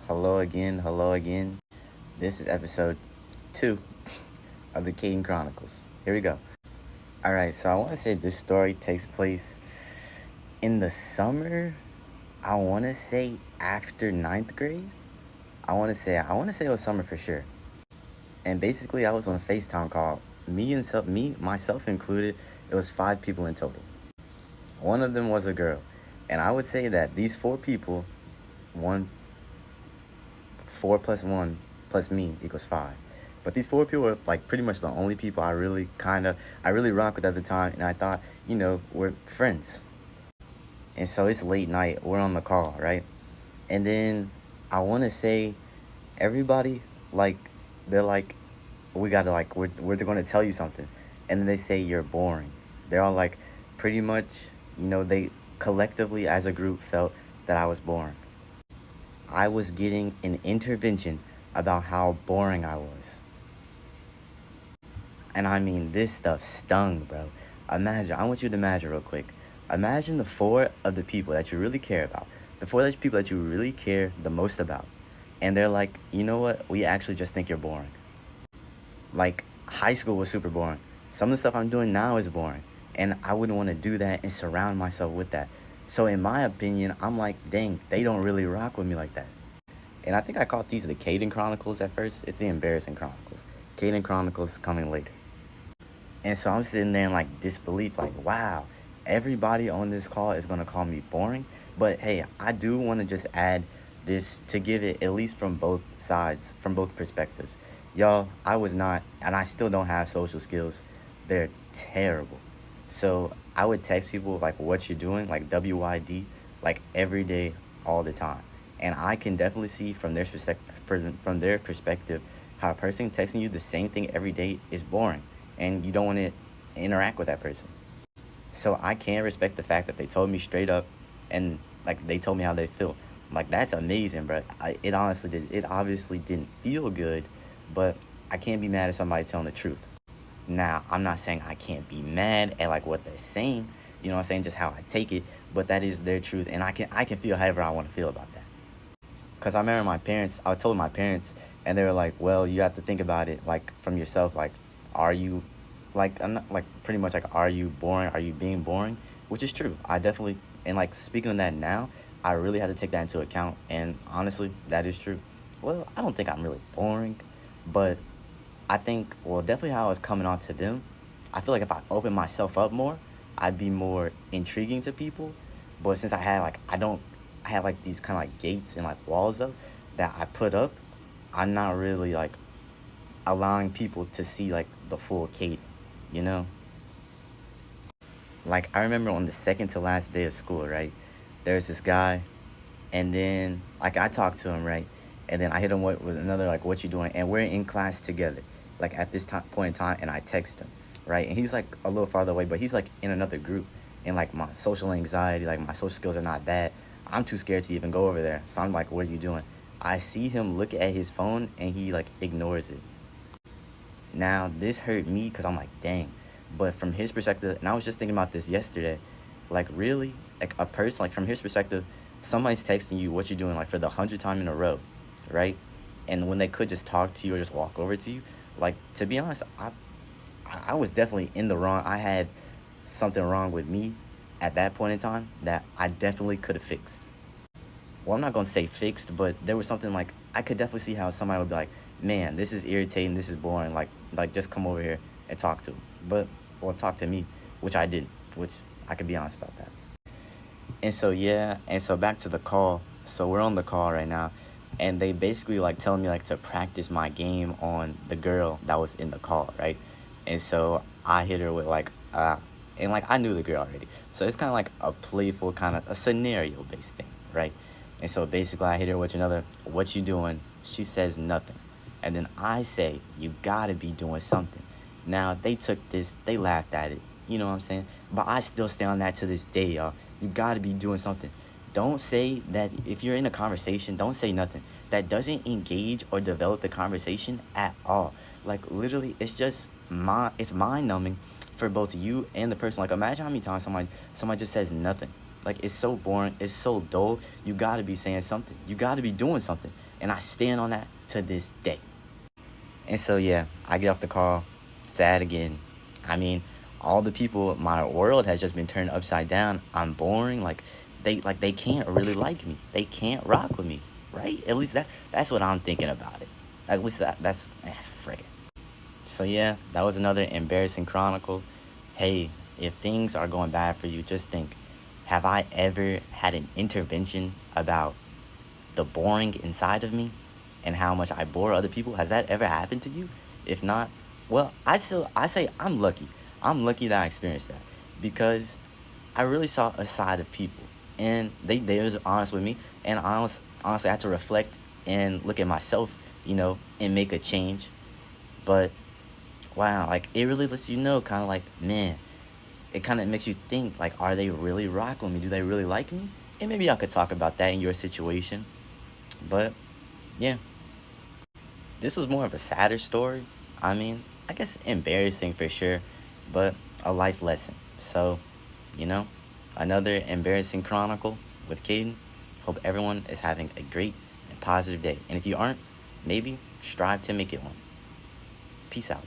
Hello again, hello again. This is episode 2 of the Chronicles. Here we go. Alright, so I want to say this story takes place in the summer. I want to say after ninth grade. I want to say it was summer for sure. And basically, I was on a FaceTime call. Myself included, it was 5 people in total. One of them was a girl. And I would say that these 4 people, 4 plus 1 plus me equals 5. But these 4 people were like pretty much the only people I really rock with at the time, and I thought, we're friends. And so it's late night, we're on the call, right? And then I want to say everybody, like, they're like, we gotta, like, we're going to tell you something. And then they say you're boring. They're all like, pretty much, they collectively as a group felt that I was boring. I was getting an intervention about how boring I was. And I mean, this stuff stung, bro. I want you to imagine real quick. Imagine the 4 of the people that you really care about, the 4 people that you really care the most about. And they're like, you know what? We actually just think you're boring. Like, high school was super boring. Some of the stuff I'm doing now is boring. And I wouldn't want to do that and surround myself with that. So in my opinion, I'm like, dang, they don't really rock with me like that. And I think I called these the Caden Chronicles at first. It's the Embarrassing Chronicles. Caden Chronicles coming later. And so I'm sitting there in like disbelief, like, wow, everybody on this call is going to call me boring. But hey, I do want to just add this to give it at least from both sides, from both perspectives. Y'all, I was not, and I still don't have social skills. They're terrible. So I would text people like, what you doing, like WYD, like every day, all the time. And I can definitely see from their perspective how a person texting you the same thing every day is boring, and you don't want to interact with that person. So I can respect the fact that they told me straight up, and like they told me how they feel. Like, that's amazing, bro. It obviously didn't feel good, but I can't be mad at somebody telling the truth. Now, I'm not saying I can't be mad at like what they're saying, you know what I'm saying, just how I take it, but that is their truth, and I can feel however I want to feel about that. Because I remember I told my parents, and they were like, well, you have to think about it like from yourself, like, are you, like, I'm not, like, pretty much like, are you boring, are you being boring, which is true. I definitely, and like speaking of that now, I really had to take that into account, and honestly, that is true. Well, I don't think I'm really boring, but I think, well, definitely how I was coming on to them, I feel like if I open myself up more, I'd be more intriguing to people. But since I have like these kind of like gates and like walls up that I put up, I'm not really like allowing people to see like the full Kate, you know? Like, I remember on the second to last day of school, right? There's this guy, and then like I talked to him, right? And then I hit him with another like, what you doing? And we're in class together, like at this point in time, and I text him, right? And he's like a little farther away, but he's like in another group. And like my social anxiety, like my social skills are not bad. I'm too scared to even go over there. So I'm like, what are you doing? I see him look at his phone, and he like ignores it. Now this hurt me because I'm like, dang. But from his perspective, and I was just thinking about this yesterday, like, really, like a person, like from his perspective, somebody's texting you what you're doing like for the 100th time in a row, right? And when they could just talk to you or just walk over to you, like, to be honest, I was definitely in the wrong. I had something wrong with me at that point in time that I definitely could have fixed. Well, I'm not gonna say fixed, but there was something like I could definitely see how somebody would be like, man, this is irritating, this is boring. Like just come over here and talk to him. But, well, talk to me, which I didn't, which I could be honest about that. And so, yeah, and so back to the call. So we're on the call right now, and they basically like telling me like to practice my game on the girl that was in the call, right? And so I hit her with like, and like I knew the girl already, so it's kind of like a playful kind of a scenario based thing, right? And so basically I hit her with another, what you doing? She says nothing, and then I say, you gotta be doing something. Now they took this, they laughed at it, you know what I'm saying? But I still stay on that to this day, y'all. You gotta be doing something. Don't say that if you're in a conversation, don't say nothing. That doesn't engage or develop the conversation at all. Like, literally, it's mind numbing for both you and the person. Like, imagine how many times somebody just says nothing. Like, it's so boring, it's so dull. You gotta be saying something. You gotta be doing something. And I stand on that to this day. And so, yeah, I get off the call, sad again. I mean, all the people, my world has just been turned upside down. I'm boring. They can't really like me. They can't rock with me, right? At least that's what I'm thinking about it. At least that's frick it. So yeah, that was another embarrassing chronicle. Hey, if things are going bad for you, just think, have I ever had an intervention about the boring inside of me and how much I bore other people? Has that ever happened to you? If not, well, I say I'm lucky. I'm lucky that I experienced that because I really saw a side of people, and they was honest with me, and honestly I had to reflect and look at myself, and make a change. But wow, like it really lets you know, kind of like, man, it kind of makes you think, like, are they really rocking with me? Do they really like me? And maybe I could talk about that in your situation. But yeah, this was more of a sadder story. I mean, I guess embarrassing for sure, but a life lesson. So, you know, another embarrassing chronicle with Caden. Hope everyone is having a great and positive day. And if you aren't, maybe strive to make it one. Peace out.